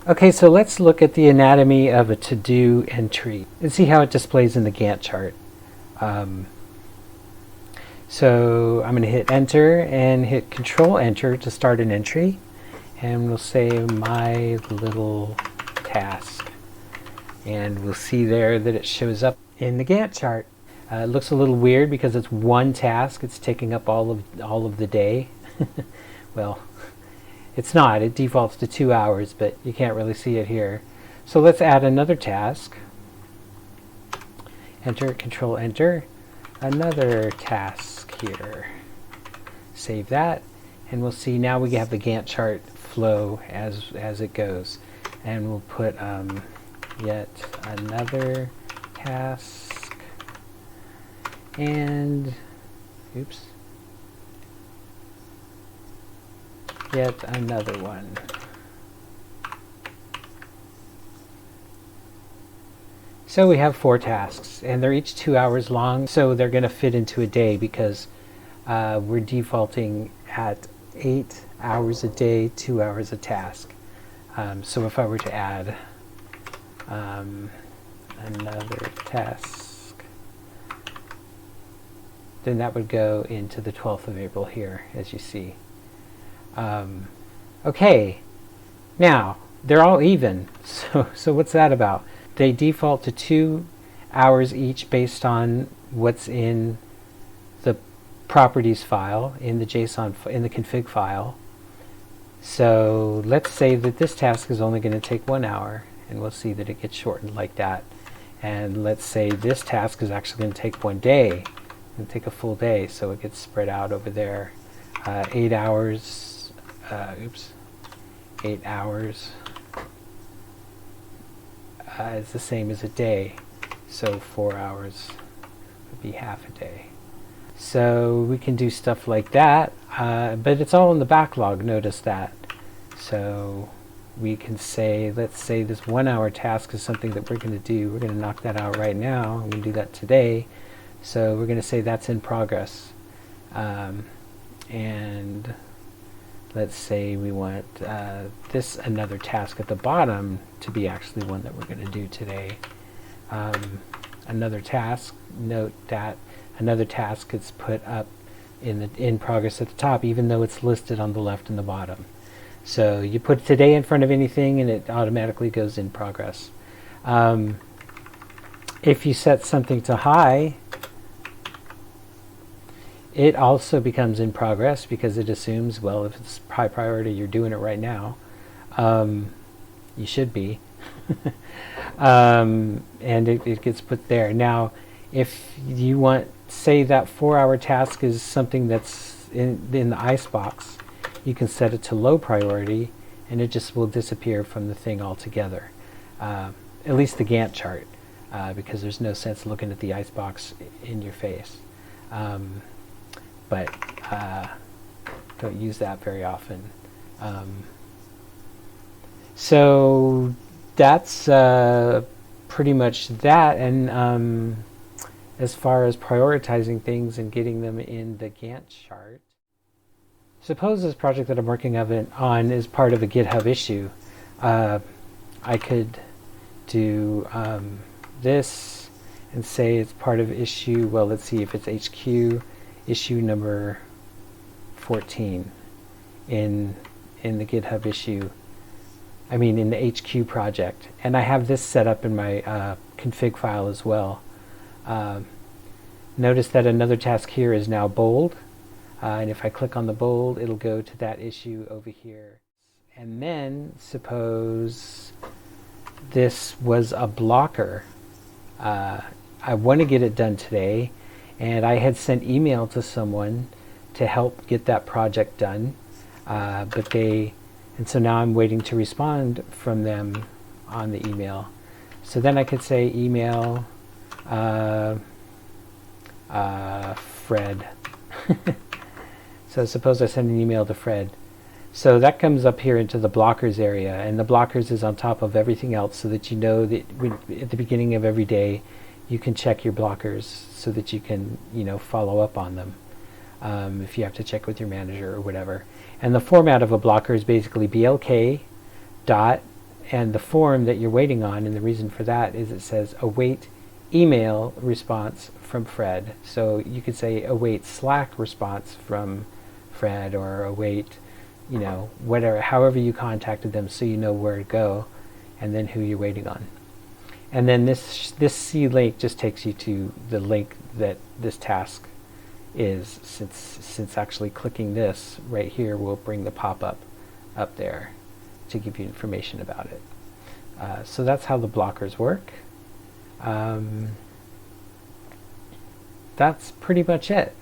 Okay, so let's look at the anatomy of a to-do entry and see how it displays in the Gantt chart. So I'm going to hit enter and hit control enter to start an entry, and we'll say my little task, and we'll see there that it shows up in the Gantt chart. It looks a little weird because it's one task. It's taking up all of the day. Well, it's not. It defaults to 2 hours, but you can't really see it here. So let's add another task. Enter, control enter. Another task here. Save that, and we'll see now we have the Gantt chart flow as it goes. And we'll put yet another task. And oops, yet another one. So we have 4 tasks, and they're each 2 hours long, so they're going to fit into a day because we're defaulting at 8 hours a day, 2 hours a task. So if I were to add another task, then that would go into the 12th of April here, as you see. Okay, now they're all even. So what's that about? They default to 2 hours each based on what's in the properties file, in the JSON, in the config file. So let's say that this task is only going to take 1 hour, and we'll see that it gets shortened like that. And let's say this task is actually going to take 1 day. And take a full day, so it gets spread out over there. 8 hours, 8 hours is the same as a day, so 4 hours would be half a day. So we can do stuff like that, but it's all in the backlog, notice that. So we can say, let's say this 1 hour task is something that we're going to do. We're going to knock that out right now. I'm going to do that today. So we're going to say that's in progress. And let's say we want this another task at the bottom to be actually one that we're going to do today. Another task, note that another task gets put up in progress at the top, even though it's listed on the left and the bottom. So you put today in front of anything and it automatically goes in progress. If you set something to high, it also becomes in progress because it assumes, well, if it's high priority, you're doing it right now. You should be. And it gets put there. Now, if you want, say that 4 hour task is something that's in the icebox, you can set it to low priority and it just will disappear from the thing altogether. At least the Gantt chart, because there's no sense looking at the icebox in your face. But don't use that very often. So that's pretty much that. And as far as prioritizing things and getting them in the Gantt chart, suppose this project that I'm working on is part of a GitHub issue. I could do this and say it's part of issue, well, let's see if it's HQ. Issue number 14 in the GitHub issue, in the HQ project. And I have this set up in my config file as well. Notice that another task here is now bold. And if I click on the bold, it'll go to that issue over here. And then suppose this was a blocker. I want to get it done today. And I had sent email to someone to help get that project done, and so now I'm waiting to respond from them on the email. So then I could say email Fred. So suppose I send an email to Fred. So that comes up here into the blockers area, and the blockers is on top of everything else, so that you know that at the beginning of every day you can check your blockers so that you can, follow up on them if you have to check with your manager or whatever. And the format of a blocker is basically blk dot and the form that you're waiting on, and the reason for that is it says await email response from Fred. So you could say await Slack response from Fred, or await, whatever, however you contacted them, so you know where to go and then who you're waiting on. And then this C link just takes you to the link that this task is, since actually clicking this right here will bring the pop-up up there to give you information about it. So that's how the blockers work. That's pretty much it.